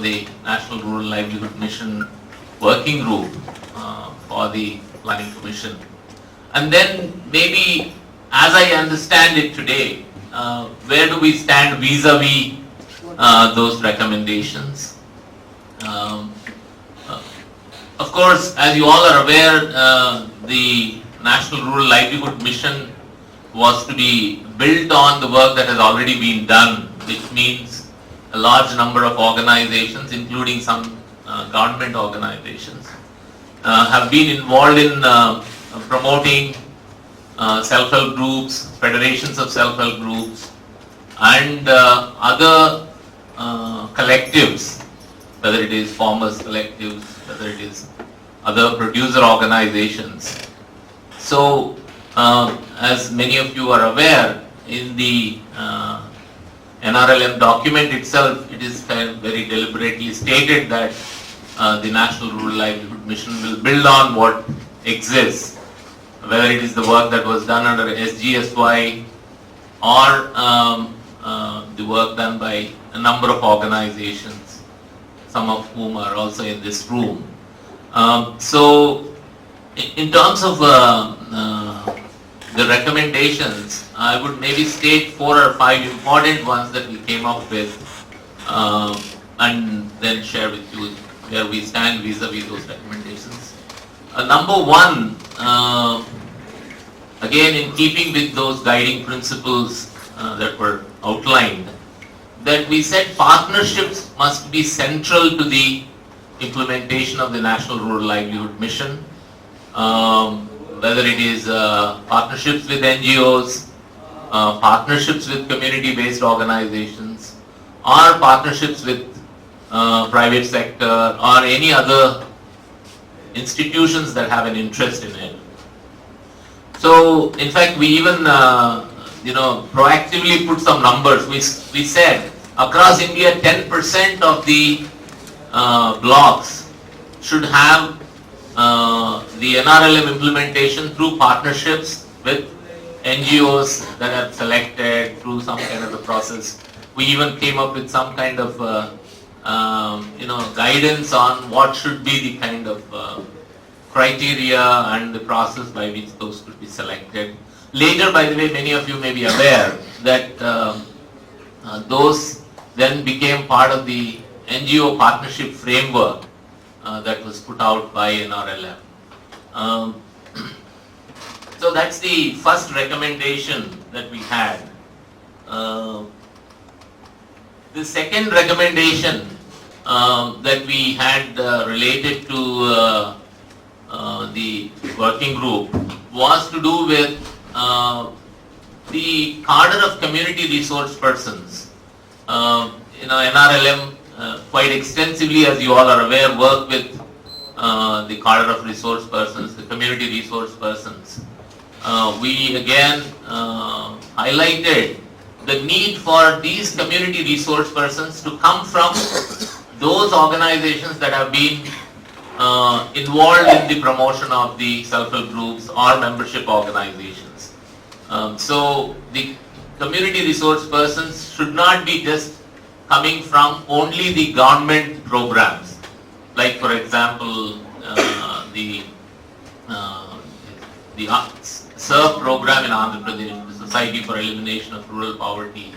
the National Rural Livelihood Mission Working Group for the Planning Commission. And then maybe, as I understand it today, where do we stand vis-a-vis those recommendations? Of course, as you all are aware, the National Rural Livelihood Mission was to be built on the work that has already been done, which means a large number of organizations, including some government organizations, have been involved in promoting self-help groups, federations of self-help groups, and other collectives, whether it is farmers collectives, whether it is other producer organizations. So, as many of you are aware, in the NRLM document itself, it is very deliberately stated that the National Rural Livelihood Mission will build on what exists, whether it is the work that was done under SGSY or the work done by a number of organizations, some of whom are also in this room. So, in terms of the recommendations, I would maybe state 4 or 5 important ones that we came up with and then share with you where we stand vis-a-vis those recommendations. Number 1, again in keeping with those guiding principles that were outlined, that we said partnerships must be central to the implementation of the National Rural Livelihood Mission. Whether it is partnerships with NGOs, partnerships with community-based organizations, or partnerships with private sector or any other institutions that have an interest in it. So, in fact, we even proactively put some numbers. We said across India, 10% of the blocks should have the NRLM implementation through partnerships with NGOs that are selected through some kind of a process. We even came up with some kind of guidance on what should be the kind of criteria and the process by which those could be selected. Later, by the way, many of you may be aware that those then became part of the NGO partnership framework that was put out by NRLM. So that's the first recommendation that we had. The second recommendation that we had related to the working group was to do with the cadre of community resource persons. NRLM quite extensively, as you all are aware, work with the cadre of resource persons, the community resource persons. We again highlighted the need for these community resource persons to come from those organizations that have been involved in the promotion of the self-help groups or membership organizations. So the community resource persons should not be just coming from only the government programs, like for example the SERV program in Andhra Pradesh, the Society for Elimination of Rural Poverty,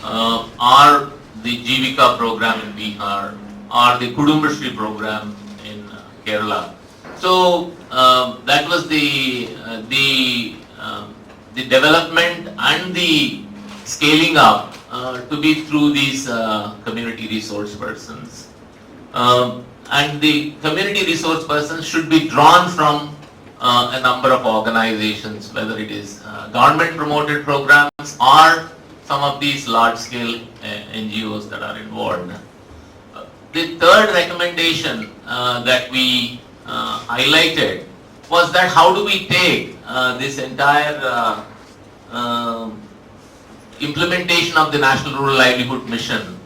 or the Jivika program in Bihar, or the Kudumbashree program in Kerala. So that was the development and the scaling up to be through these community resource persons. And the community resource persons should be drawn from a number of organizations, whether it is government promoted programs or some of these large scale NGOs that are involved. The third recommendation that we highlighted was that how do we take this entire implementation of the National Rural Livelihood Mission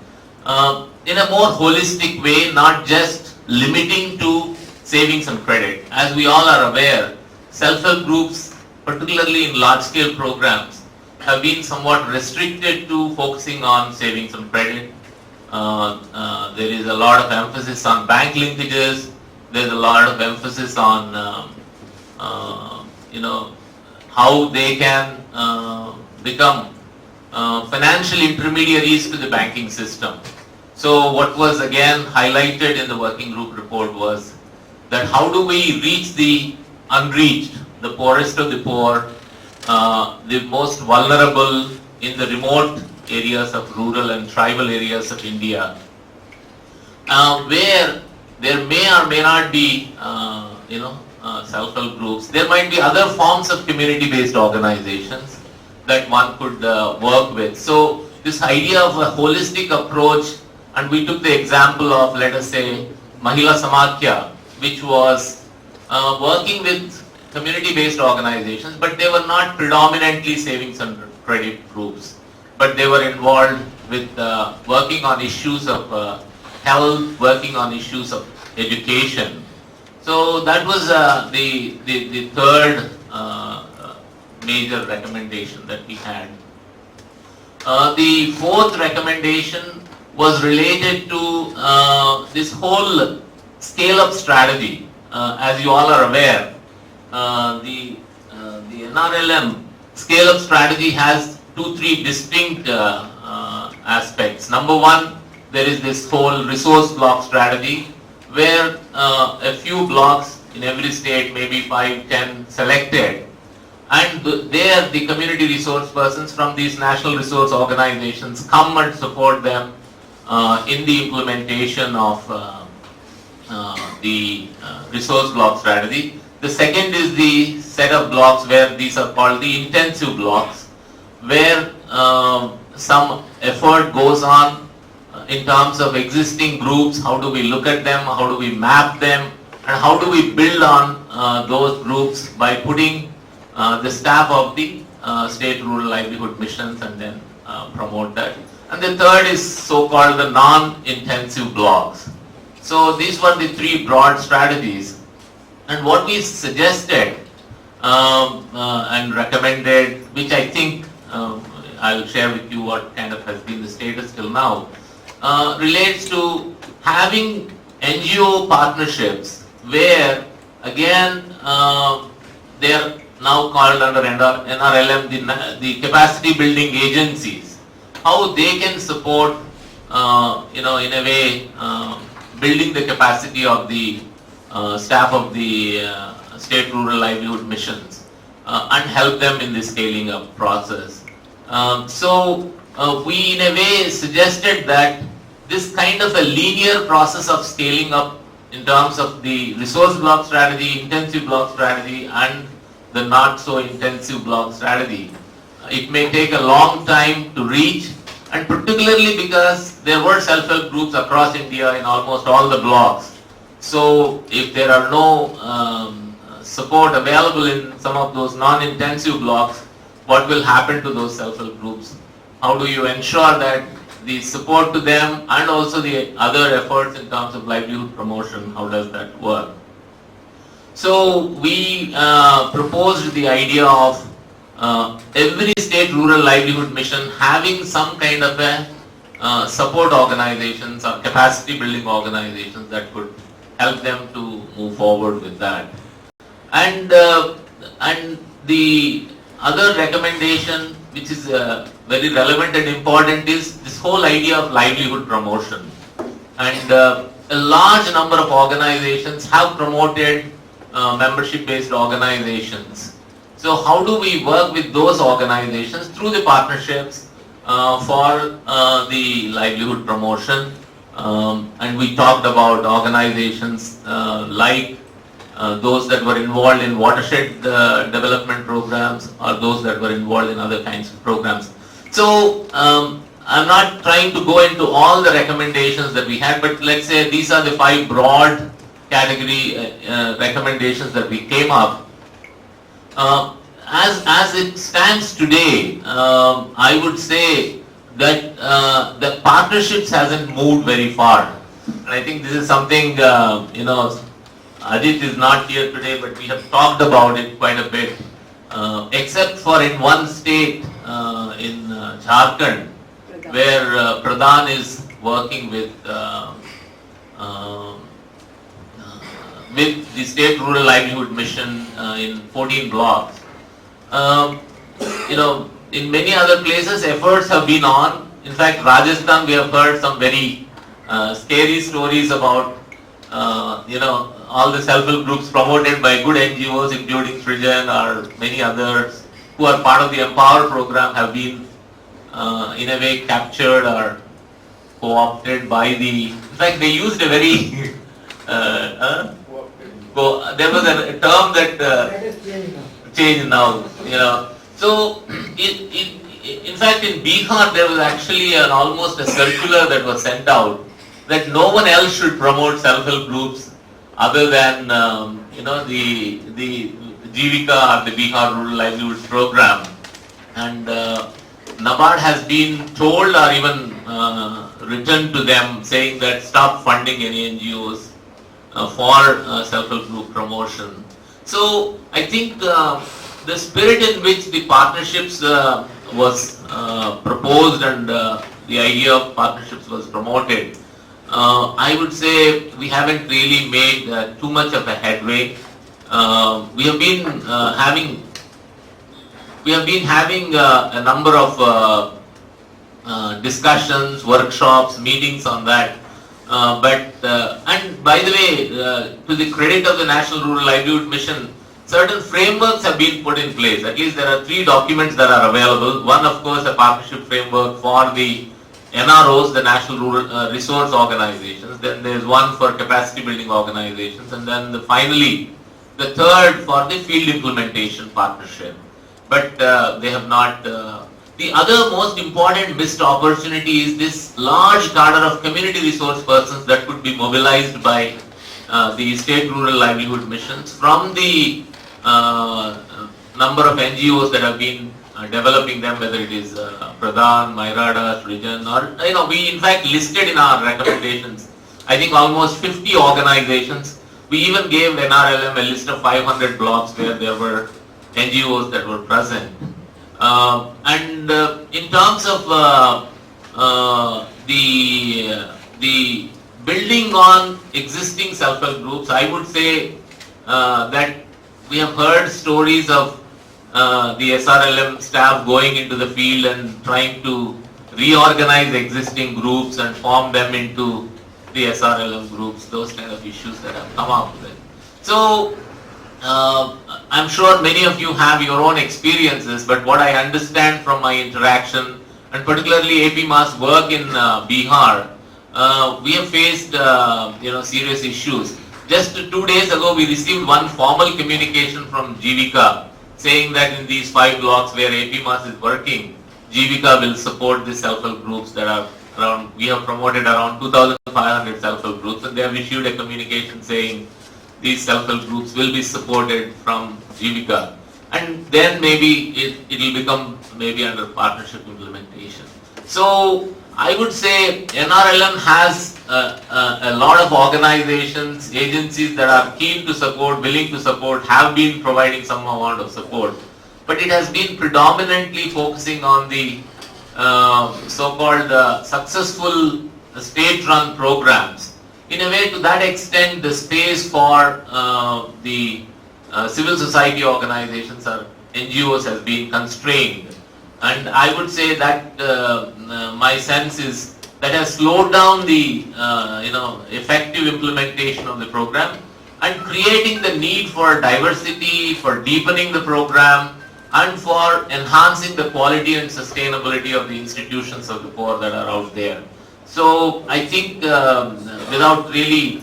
in a more holistic way, not just limiting to savings and credit. As we all are aware, self-help groups, particularly in large-scale programs, have been somewhat restricted to focusing on savings and credit. There is a lot of emphasis on bank linkages. There is a lot of emphasis on how they can become financial intermediaries to the banking system. So what was again highlighted in the working group report was that how do we reach the unreached, the poorest of the poor, the most vulnerable in the remote areas of rural and tribal areas of India, where there may or may not be, self-help groups. There might be other forms of community-based organizations that one could work with. So this idea of a holistic approach, and we took the example of, let us say, Mahila Samakya, which was working with community-based organizations, but they were not predominantly savings and credit groups, but they were involved with working on issues of health, working on issues of education. So that was the third major recommendation that we had. The fourth recommendation was related to this whole scale-up strategy. As you all are aware, the NRLM scale-up strategy has 2-3 distinct aspects. Number one, there is this whole resource block strategy, where a few blocks in every state, maybe 5-10 selected, and there the community resource persons from these national resource organizations come and support them in the implementation of the resource block strategy. The second is the set of blocks where these are called the intensive blocks, where some effort goes on in terms of existing groups. How do we look at them, how do we map them, and how do we build on those groups by putting the staff of the state rural livelihood missions and then promote that. And the third is so-called the non-intensive blocks. So these were the 3 broad strategies, and what we suggested and recommended, which I think I'll share with you what kind of has been the status till now, relates to having NGO partnerships where again they are now called under NRLM the capacity building agencies, how they can support in a way building the capacity of the staff of the state rural livelihood missions and help them in the scaling up process. So we in a way suggested that this kind of a linear process of scaling up in terms of the resource block strategy, intensive block strategy, and the not so intensive block strategy, it may take a long time to reach, and particularly because there were self-help groups across India in almost all the blocks. So if there are no support available in some of those non-intensive blocks, what will happen to those self-help groups? How do you ensure that the support to them and also the other efforts in terms of livelihood promotion, how does that work? So we proposed the idea of every state rural livelihood mission having some kind of a support organizations or capacity building organizations that could help them to move forward with that. And the other recommendation, which is very relevant and important, is this whole idea of livelihood promotion. And a large number of organizations have promoted membership-based organizations. So how do we work with those organizations through the partnerships for the livelihood promotion? And we talked about organizations like those that were involved in watershed development programs or those that were involved in other kinds of programs. So I'm not trying to go into all the recommendations that we had, but let's say these are the 5 broad category recommendations that we came up. As it stands today, I would say that the partnerships hasn't moved very far. And I think this is something, Ajit is not here today, but we have talked about it quite a bit. Except for in one state, in Jharkhand, where Pradhan is working with the State Rural Livelihood Mission in 14 blocks. In many other places, efforts have been on. In fact, Rajasthan, we have heard some very scary stories about, all the self-help groups promoted by good NGOs, including Srijan or many others who are part of the Empower program, have been, in a way, captured or co-opted by the. In fact, they used a very. There was a term that changed now. So, in fact, in Bihar, there was actually almost a circular that was sent out that no one else should promote self-help groups other than, the Jivika or the Bihar Rural Livelihood Program. And NABARD has been told or even written to them saying that stop funding any NGOs for self-help group promotion. So, I think the spirit in which the partnerships was proposed and the idea of partnerships was promoted, I would say we haven't really made too much of a headway. We have been having a number of discussions, workshops, meetings on that. And by the way, to the credit of the National Rural Livelihood Mission, certain frameworks have been put in place. At least there are 3 documents that are available. One, of course, a partnership framework for the NROs, the National Rural Resource Organizations. Then there is one for capacity building organizations, and then finally the third for the field implementation partnership. But they have not. The other most important missed opportunity is this large cadre of community resource persons that could be mobilized by the State Rural Livelihood Missions from the number of NGOs that have been developing them, whether it is Pradhan, Mairada, Srijan, or we in fact listed in our recommendations, I think almost 50 organizations. We even gave NRLM a list of 500 blocks where there were NGOs that were present. And in terms of the building on existing self-help groups, I would say that we have heard stories of the SRLM staff going into the field and trying to reorganize existing groups and form them into the SRLM groups, those kind of issues that have come up with. So, I'm sure many of you have your own experiences, but what I understand from my interaction, and particularly APMA's work in Bihar, we have faced serious issues. Just 2 days ago, we received one formal communication from Jivika saying that in these 5 blocks where APMAS is working, Jivika will support the self-help groups that are around. We have promoted around 2,500 self-help groups, and they have issued a communication saying these self-help groups will be supported from Jivika, and then maybe it will become maybe under partnership implementation. So I would say NRLM has a lot of organizations, agencies that are keen to support, willing to support, have been providing some amount of support, but it has been predominantly focusing on the so-called successful state-run programs. In a way, to that extent, the space for the civil society organizations or NGOs has been constrained. And I would say that my sense is that has slowed down the effective implementation of the program and creating the need for diversity, for deepening the program, and for enhancing the quality and sustainability of the institutions of the poor that are out there. So I think without really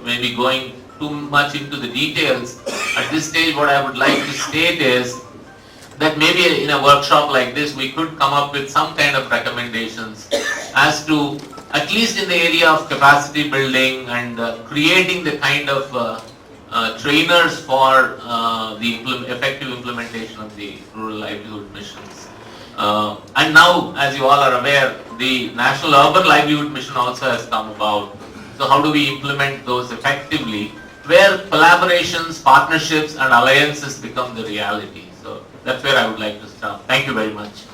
maybe going too much into the details, at this stage what I would like to state is that maybe in a workshop like this we could come up with some kind of recommendations as to, at least in the area of capacity building and creating the kind of trainers for the effective implementation of the rural livelihood missions. And now, as you all are aware, the National Urban Livelihood Mission also has come about. So how do we implement those effectively, where collaborations, partnerships and alliances become the reality? So that's where I would like to start. Thank you very much.